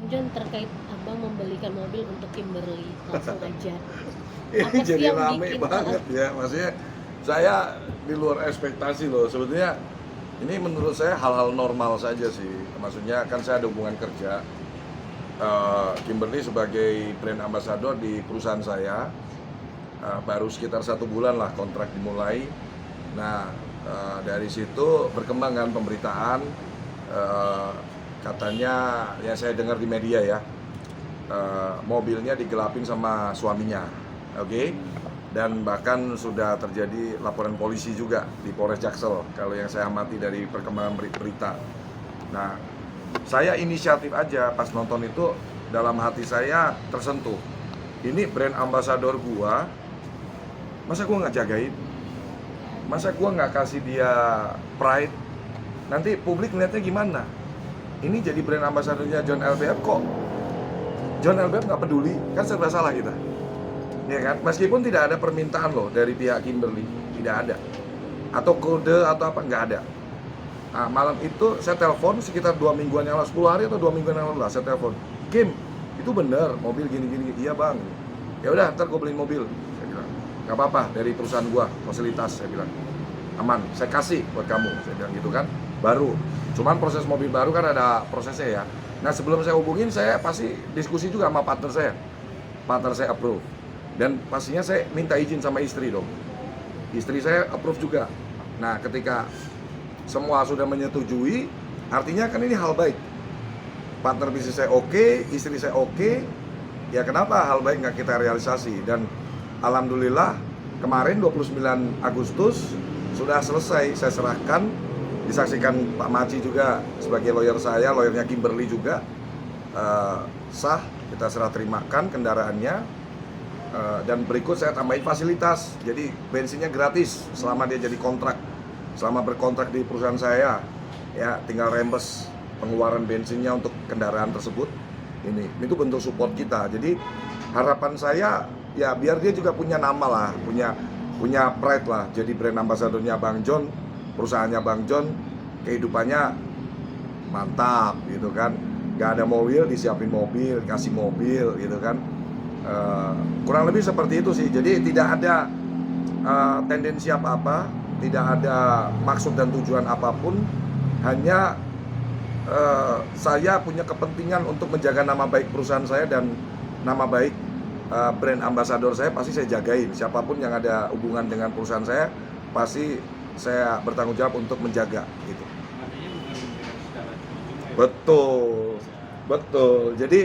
John, terkait abang membelikan mobil untuk Kimberly, langsung aja. Ini Apa sih jadi yang rame bikin banget ya, maksudnya saya di luar ekspektasi loh. Sebetulnya ini menurut saya hal-hal normal saja sih. Maksudnya kan saya ada hubungan kerja. Kimberly sebagai brand ambassador di perusahaan saya, baru sekitar 1 bulan lah kontrak dimulai. Nah, dari situ berkembang kan pemberitaan, katanya ya saya dengar di media ya, mobilnya digelapin sama suaminya, oke? Dan bahkan sudah terjadi laporan polisi juga di Polres Jaksel kalau yang saya amati dari perkembangan berita. Nah, saya inisiatif aja pas nonton itu, dalam hati saya tersentuh. Ini brand ambassador gua, masa gua nggak jagain? Masa gua nggak kasih dia pride? Nanti publik ngeliatnya gimana? Ini jadi brand ambassadornya John LBF kok John LBF nggak peduli, kan serba salah kita, ya kan? Meskipun tidak ada permintaan loh dari pihak Kimberly, tidak ada, atau kode atau apa, nggak ada. Nah, malam itu saya telepon sekitar 2 mingguan yang lalu, 10 hari atau 2 mingguan yang lalu lah, saya telepon, Kim, itu bener mobil gini-gini, iya bang, ya udah ntar gue beliin mobil, saya bilang, nggak apa-apa, dari perusahaan gua, fasilitas, saya bilang, aman, saya kasih buat kamu, saya bilang gitu kan, baru, cuman proses mobil baru kan ada prosesnya ya. Nah sebelum saya hubungin, saya pasti diskusi juga sama partner saya approve, dan pastinya saya minta izin sama istri dong, istri saya approve juga. Nah ketika semua sudah menyetujui, artinya kan ini hal baik, partner bisnis saya oke, istri saya oke, ya kenapa hal baik nggak kita realisasi. Dan alhamdulillah kemarin 29 Agustus sudah selesai, saya serahkan, disaksikan Pak Maci juga sebagai lawyer saya, lawyernya Kimberly juga, sah, kita serah terimakan kendaraannya, dan berikut saya tambahin fasilitas, jadi bensinnya gratis selama dia jadi kontrak, selama berkontrak di perusahaan saya, ya tinggal reimburse pengeluaran bensinnya untuk kendaraan tersebut. Itu bentuk support kita. Jadi harapan saya ya biar dia juga punya nama lah, punya pride lah, jadi brand ambassadornya Bang John, perusahaannya Bang John, kehidupannya mantap gitu kan, gak ada mobil disiapin mobil, kasih mobil gitu kan. Kurang lebih seperti itu sih. Jadi tidak ada tendensi apa-apa, tidak ada maksud dan tujuan apapun, hanya saya punya kepentingan untuk menjaga nama baik perusahaan saya dan nama baik brand ambassador saya, pasti saya jagain. Siapapun yang ada hubungan dengan perusahaan saya, pasti saya bertanggung jawab untuk menjaga gitu. Artinya bukan secara cuma-cuma ya. Betul, betul. Jadi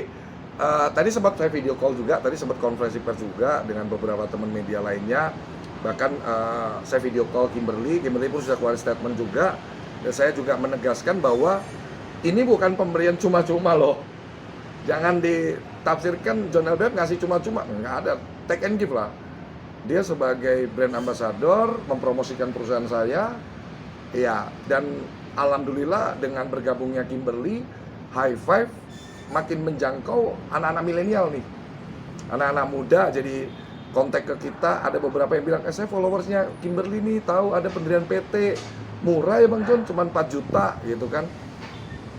tadi sempat saya video call juga, tadi sempat konferensi pers juga dengan beberapa teman media lainnya. Bahkan saya video call Kimberly pun sudah keluar statement juga. Dan saya juga menegaskan bahwa ini bukan pemberian cuma-cuma loh. Jangan ditafsirkan John LBF ngasih cuma-cuma, nggak ada, take and give lah. Dia sebagai brand ambassador mempromosikan perusahaan saya, ya, dan alhamdulillah dengan bergabungnya Kimberly, High Five makin menjangkau anak-anak milenial nih, anak-anak muda. Jadi kontak ke kita, ada beberapa yang bilang, saya followersnya Kimberly nih, tahu ada pendirian PT, murah ya Bang John, cuma 4 juta gitu kan,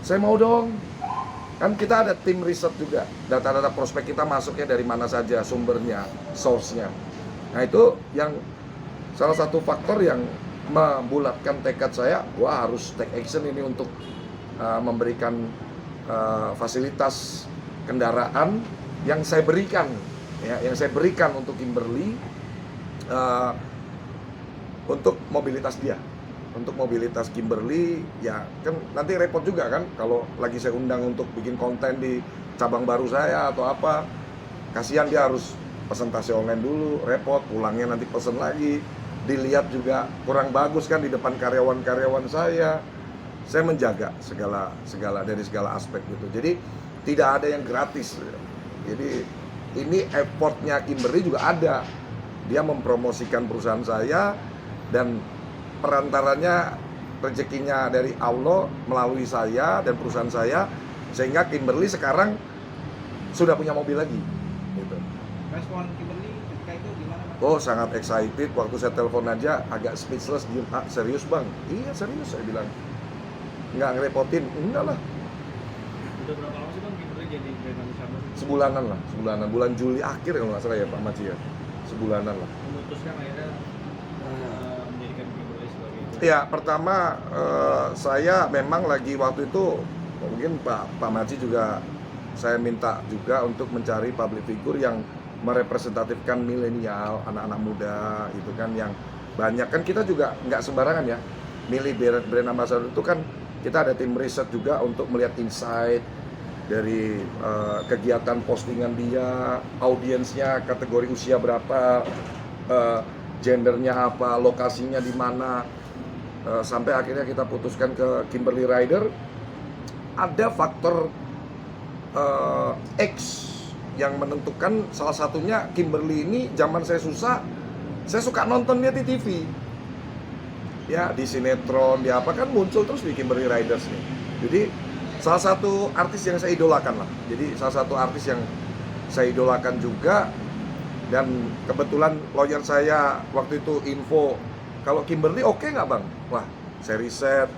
saya mau dong. Kan kita ada tim riset juga, data-data prospek kita masuknya dari mana saja sumbernya, source-nya. Nah itu yang salah satu faktor yang membulatkan tekad saya, wah harus take action ini untuk memberikan fasilitas kendaraan yang saya berikan, ya, yang saya berikan untuk Kimberly, untuk mobilitas dia, untuk mobilitas Kimberly. Ya kan nanti repot juga kan kalau lagi saya undang untuk bikin konten di cabang baru saya atau apa, kasihan dia harus presentasi online dulu, repot, pulangnya nanti pesen lagi, dilihat juga kurang bagus kan di depan karyawan-karyawan saya. Saya menjaga segala dari segala aspek gitu. Jadi tidak ada yang gratis. Jadi ini effortnya Kimberly juga ada. Dia mempromosikan perusahaan saya, dan perantaranya rezekinya dari Allah melalui saya dan perusahaan saya, sehingga Kimberly sekarang sudah punya mobil lagi gitu. Respon Kimberly ketika itu gimana, Mas? Oh sangat excited, waktu saya telepon aja agak speechless, diem, serius bang? Iya serius, saya bilang, nggak ngerepotin, enggak lah. Udah berapa lama sih Bang Kimberly jadi brand ambassador? Sebulanan lah, bulan Juli akhir kalau nggak salah ya Pak Maci ya, sebulanan lah. Memutuskan akhirnya menjadikan Kimberly sebagai Ya pertama saya memang lagi waktu itu mungkin Pak Maci juga saya minta juga untuk mencari public figure yang merepresentatifkan milenial, anak-anak muda gitu kan, yang banyak kan kita juga nggak sembarangan ya milih brand ambassador itu kan, kita ada tim riset juga untuk melihat insight dari kegiatan postingan dia, audiensnya, kategori usia berapa, gendernya apa, lokasinya di mana, sampai akhirnya kita putuskan ke Kimberly Rider. Ada faktor X yang menentukan, salah satunya Kimberly ini zaman saya susah, saya suka nonton dia di TV. Ya, di sinetron, di apa kan muncul terus di Kimberly Riders nih. Jadi salah satu artis yang saya idolakan lah. Jadi salah satu artis yang saya idolakan juga, dan kebetulan lawyer saya waktu itu info kalau Kimberly oke nggak bang? Wah, saya riset,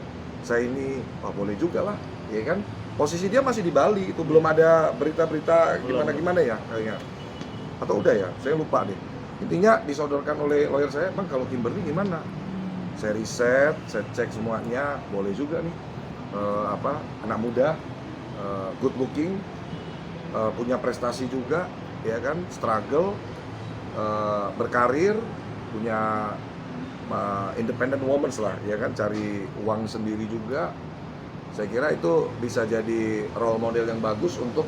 saya ini, wah boleh juga lah, ya kan? Posisi dia masih di Bali, itu belum ada berita-berita gimana-gimana ya kayaknya. Atau udah ya, saya lupa deh. Intinya disodorkan oleh lawyer saya, bang kalau Kimberly gimana? Saya riset, saya cek semuanya, boleh juga nih. Anak muda, good looking, punya prestasi juga, ya kan? Struggle, berkarir, punya independent woman lah, ya kan? Cari uang sendiri juga. Saya kira itu bisa jadi role model yang bagus untuk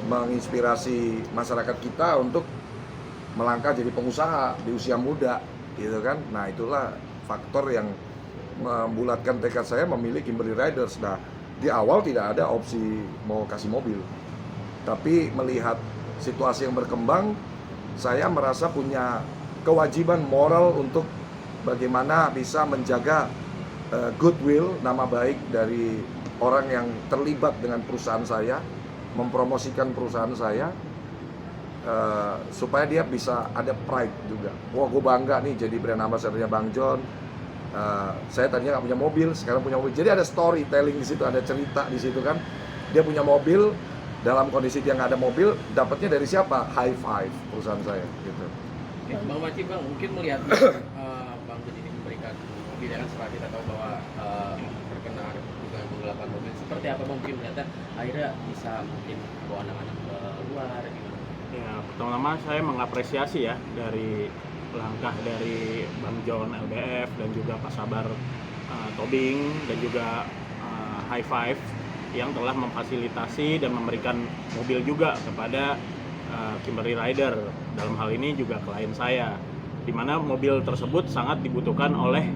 menginspirasi masyarakat kita untuk melangkah jadi pengusaha di usia muda, gitu kan. Nah itulah faktor yang membulatkan tekad saya memilih Kimberly Riders. Nah di awal tidak ada opsi mau kasih mobil, tapi melihat situasi yang berkembang, saya merasa punya kewajiban moral untuk bagaimana bisa menjaga goodwill, nama baik dari orang yang terlibat dengan perusahaan saya, mempromosikan perusahaan saya, supaya dia bisa ada pride juga. Wah, gue bangga nih jadi brand ambassador-nya Bang John. Saya tadinya nggak punya mobil, sekarang punya mobil. Jadi ada storytelling di situ, ada cerita di situ kan. Dia punya mobil, dalam kondisi dia nggak ada mobil, dapatnya dari siapa? High Five, perusahaan saya. Gitu. Bang Maci, Bang mungkin melihat Bang John ini memberikan mobil, ya kan setelah kita tahu bahwa terkena dengan penggelapan mobil, seperti apa mungkin ternyata akhirnya bisa mungkin bawa anak-anak ke luar gitu. Ya, pertama-tama saya mengapresiasi ya dari langkah dari Bang John LBF dan juga Pak Sabar Tobing dan juga High Five yang telah memfasilitasi dan memberikan mobil juga kepada Kimberly Rider, dalam hal ini juga klien saya, di mana mobil tersebut sangat dibutuhkan oleh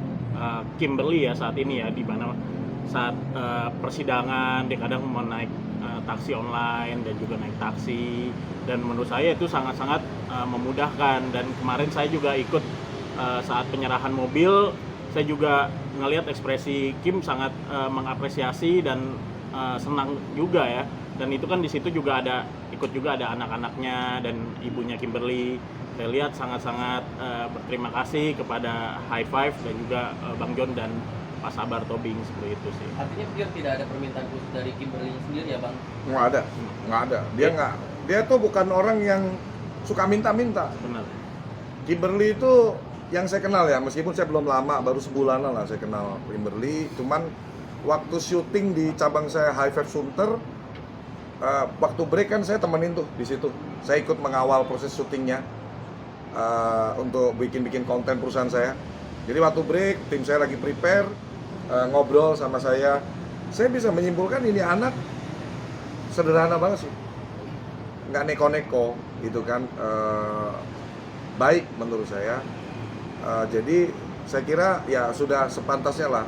Kimberly ya saat ini ya, di mana saat persidangan dia kadang mau naik taksi online dan juga naik taksi, dan menurut saya itu sangat-sangat memudahkan. Dan kemarin saya juga ikut saat penyerahan mobil, saya juga ngelihat ekspresi Kim sangat mengapresiasi dan senang juga ya. Dan itu kan di situ juga ada anak-anaknya dan ibunya Kimberly. Saya lihat sangat-sangat berterima kasih kepada High Five dan juga Bang John dan Pak Sabar Tobing, seperti itu sih. Artinya biar tidak ada permintaan khusus dari Kimberly sendiri ya Bang? Nggak ada. Dia tuh bukan orang yang suka minta-minta. Benar. Kimberly itu yang saya kenal ya, meskipun saya belum lama, baru sebulanan lah saya kenal Kimberly. Cuman waktu syuting di cabang saya High Five Sunter, waktu break kan saya temenin tuh di situ. Saya ikut mengawal proses syutingnya untuk bikin konten perusahaan saya. Jadi waktu break, tim saya lagi prepare, ngobrol sama saya bisa menyimpulkan ini anak sederhana banget sih, nggak neko-neko gitu kan, baik menurut saya. Jadi saya kira ya sudah sepantasnya lah,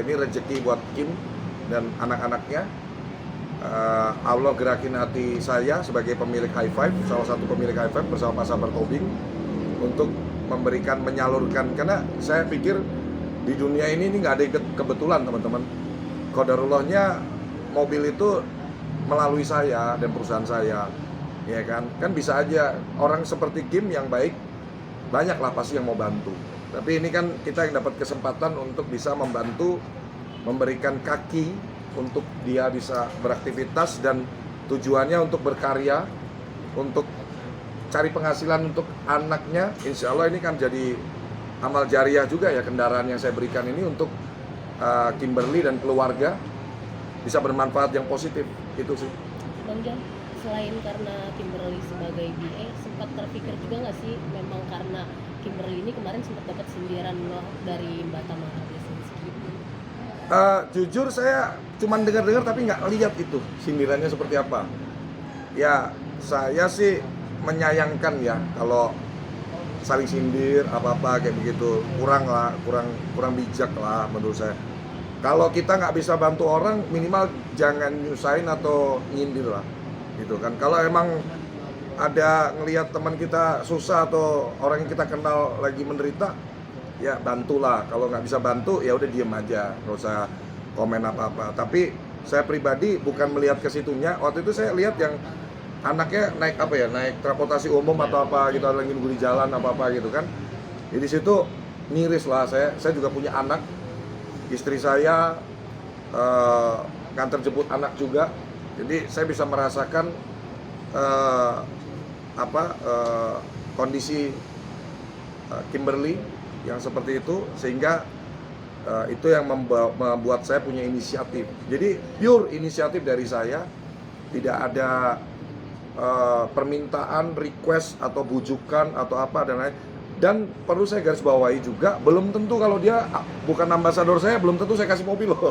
ini rezeki buat Kim dan anak-anaknya. Allah gerakin hati saya sebagai pemilik High Five, salah satu pemilik High Five bersama Pak Sabar Tobing, untuk menyalurkan, karena saya pikir di dunia ini nggak ada kebetulan teman-teman. Qadarullahnya mobil itu melalui saya dan perusahaan saya, ya kan bisa aja orang seperti Kim yang baik, banyak lah pasti yang mau bantu. Tapi ini kan kita yang dapat kesempatan untuk bisa membantu, memberikan kaki untuk dia bisa beraktivitas dan tujuannya untuk berkarya, untuk cari penghasilan untuk anaknya. Insya Allah ini kan jadi amal jariah juga ya, kendaraan yang saya berikan ini untuk Kimberly dan keluarga bisa bermanfaat yang positif, itu sih. Bang John, selain karena Kimberly sebagai BA, sempat terpikir juga nggak sih memang karena Kimberly ini kemarin sempat dapat sindiran loh dari Mbak Tamara Bleszynsky? Jujur saya cuman dengar-dengar tapi nggak lihat itu sindirannya seperti apa. Ya saya sih menyayangkan ya kalau saling sindir apa-apa kayak begitu, kurang bijak lah menurut saya. Kalau kita nggak bisa bantu orang, minimal jangan nyusahin atau nyindir lah, gitu kan. Kalau emang ada ngelihat teman kita susah atau orang yang kita kenal lagi menderita, ya bantulah. Kalau nggak bisa bantu, ya udah diem aja, nggak usah komen apa-apa. Tapi saya pribadi bukan melihat ke situnya. Waktu itu saya lihat yang anaknya naik naik transportasi umum atau apa gitu, lagi nunggu di jalan apa gitu kan. Jadi di situ miris lah saya juga punya anak. Istri saya nganter jemput anak juga, jadi saya bisa merasakan kondisi Kimberly yang seperti itu, sehingga itu yang membuat saya punya inisiatif. Jadi pure inisiatif dari saya, tidak ada permintaan, request atau bujukan atau apa dan lain. Dan perlu saya garis bawahi juga, belum tentu kalau dia bukan ambasador saya, belum tentu saya kasih mobil loh.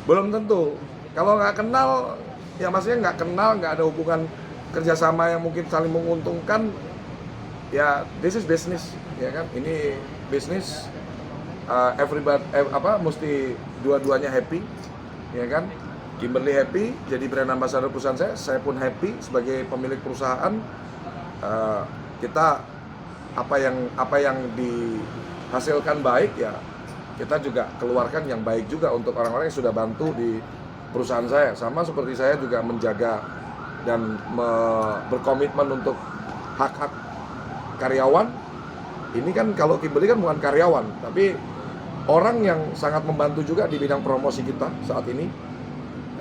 Belum tentu. Kalau nggak kenal, ya maksudnya nggak kenal, nggak ada hubungan kerjasama yang mungkin saling menguntungkan, ya this is business, ya kan? Ini bisnis, everybody, mesti dua-duanya happy, ya kan? Kimberly happy, jadi brand ambassador perusahaan saya pun happy sebagai pemilik perusahaan. Kita apa yang dihasilkan baik ya kita juga keluarkan yang baik juga untuk orang-orang yang sudah bantu di perusahaan saya. Sama seperti saya juga menjaga dan berkomitmen untuk hak-hak karyawan. Ini kan kalau Kimberly kan bukan karyawan, tapi orang yang sangat membantu juga di bidang promosi kita saat ini.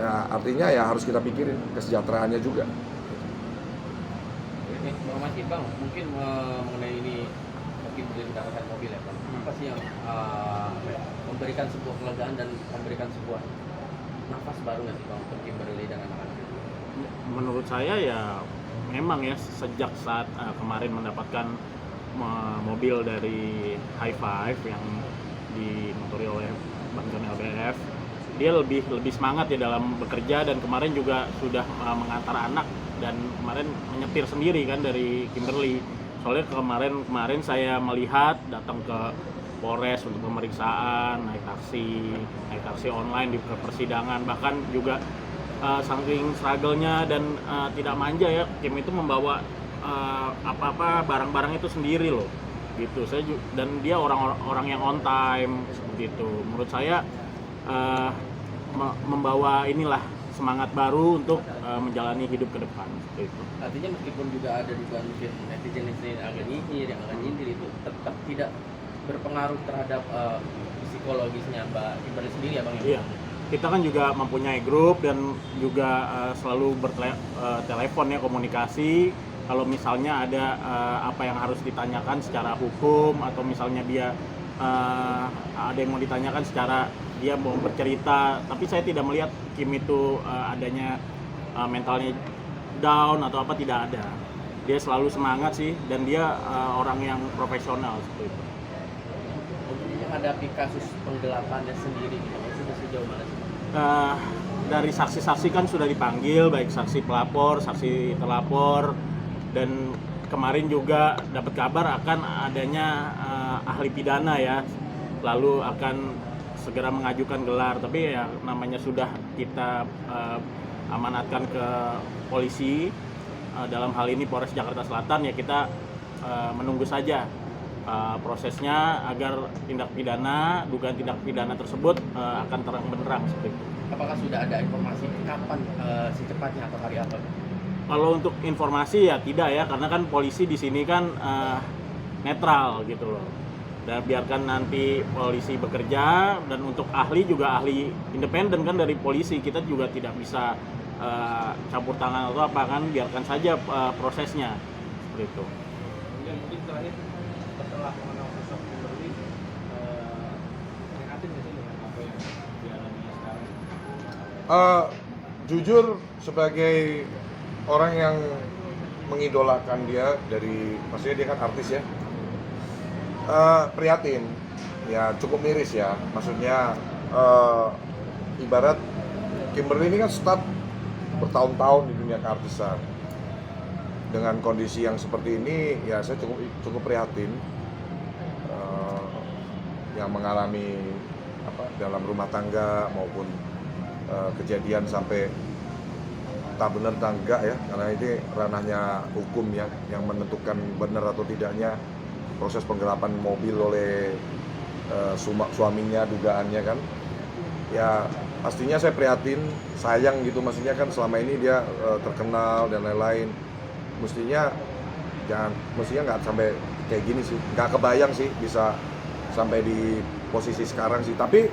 Ya, artinya ya harus kita pikirin kesejahteraannya juga. Informasi Bang, mungkin mengenai ini Kimberly mendapatkan mobil ya Bang. Apa sih yang memberikan sebuah kelegaan dan memberikan sebuah nafas baru nggak sih Bang untuk Kimberly dan anak-anak? Menurut saya ya memang ya sejak saat kemarin mendapatkan mobil dari High Five yang dimotori oleh Bang John LBF, dia lebih semangat ya dalam bekerja, dan kemarin juga sudah mengantar anak dan kemarin menyetir sendiri kan dari Kimberly. Soalnya kemarin saya melihat datang ke Polres untuk pemeriksaan, naik taksi online di persidangan, bahkan juga saking struggle-nya dan tidak manja ya, Kim itu membawa barang-barang itu sendiri loh gitu. Dan dia orang yang on time seperti itu. Menurut saya membawa inilah semangat baru untuk menjalani hidup ke depan seperti itu. Artinya meskipun juga ada juga mungkin netizen yang agak nyinyir, yang agak nyindir, itu tetap tidak berpengaruh terhadap psikologisnya Mbak Kimberly sendiri ya Bang? Iya, kita kan juga mempunyai grup dan juga selalu bertelepon ya, komunikasi. Kalau misalnya ada apa yang harus ditanyakan secara hukum, atau misalnya dia ada yang mau ditanyakan secara dia mau bercerita, tapi saya tidak melihat Kim itu adanya mentalnya down atau apa, tidak ada. Dia selalu semangat sih, dan dia orang yang profesional seperti itu. Untuk menghadapi kasus penggelapannya sendiri, sudah sejauh mana sih? Dari saksi-saksi kan sudah dipanggil, baik saksi pelapor, saksi terlapor, dan kemarin juga dapat kabar akan adanya ahli pidana ya, lalu akan segera mengajukan gelar. Tapi ya namanya sudah kita amanatkan ke polisi, dalam hal ini Polres Jakarta Selatan, ya kita menunggu saja prosesnya agar dugaan tindak pidana tersebut akan terang benderang seperti itu. Apakah sudah ada informasi kapan secepatnya atau hari apa? Kalau untuk informasi ya tidak ya, karena kan polisi di sini kan netral gitu loh. Dan biarkan nanti polisi bekerja, dan untuk ahli juga ahli independen kan dari polisi, kita juga tidak bisa campur tangan atau apa kan, biarkan saja prosesnya seperti itu. Kemudian mungkin terakhir setelah mengenal sosok Kimberly, prihatin nggak sih dengan apa yang dialaminya sekarang? Jujur sebagai orang yang mengidolakan dia dari, maksudnya dia kan artis ya, prihatin, ya cukup miris ya. Maksudnya ibarat Kimberly ini kan start bertahun-tahun di dunia keartisan. Dengan kondisi yang seperti ini, ya saya cukup prihatin. Yang mengalami dalam rumah tangga maupun kejadian sampai tak benar tak enggak ya, karena ini ranahnya hukum ya, yang menentukan benar atau tidaknya proses penggelapan mobil oleh suaminya, dugaannya kan. Ya pastinya saya prihatin, sayang gitu, maksudnya kan selama ini dia terkenal dan lain-lain. Mestinya nggak sampai kayak gini sih, nggak kebayang sih bisa sampai di posisi sekarang sih. Tapi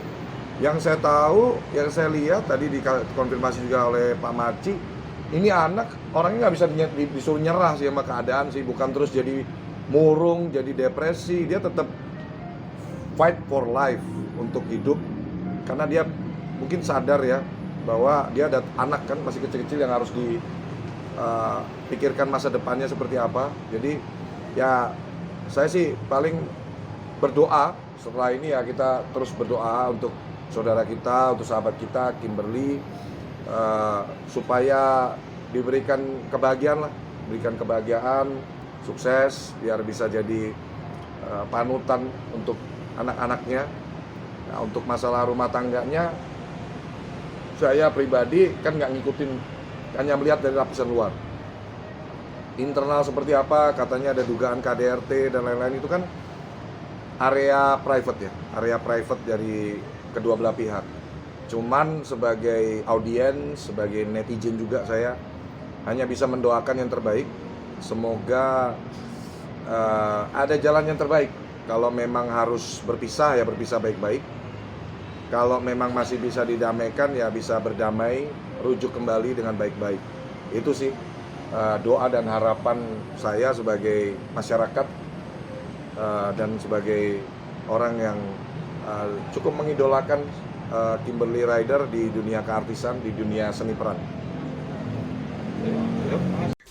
yang saya tahu, yang saya lihat tadi dikonfirmasi juga oleh Pak Maci, ini anak orangnya nggak bisa disuruh nyerah sih sama keadaan sih, bukan terus jadi murung, jadi depresi. Dia tetap fight for life, untuk hidup, karena dia mungkin sadar ya bahwa dia ada anak kan, masih kecil-kecil, yang harus dipikirkan masa depannya seperti apa. Jadi ya saya sih paling berdoa setelah ini ya, kita terus berdoa untuk saudara kita, untuk sahabat kita Kimberly, supaya diberikan kebahagiaan lah, berikan kebahagiaan, sukses, biar bisa jadi panutan untuk anak-anaknya. Nah, untuk masalah rumah tangganya, saya pribadi kan nggak ngikutin, hanya melihat dari lapisan luar. Internal seperti apa, katanya ada dugaan KDRT dan lain-lain, itu kan area private ya, area private dari kedua belah pihak. Cuman sebagai audiens, sebagai netizen juga, saya hanya bisa mendoakan yang terbaik. Semoga ada jalan yang terbaik. Kalau memang harus berpisah, ya berpisah baik-baik. Kalau memang masih bisa didamaikan, ya bisa berdamai, rujuk kembali dengan baik-baik. Itu sih doa dan harapan saya sebagai masyarakat dan sebagai orang yang cukup mengidolakan Kimberly Rider di dunia keartisan, di dunia seni peran.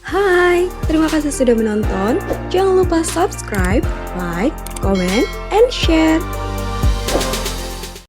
Hai, terima kasih sudah menonton. Jangan lupa subscribe, like, comment, and share.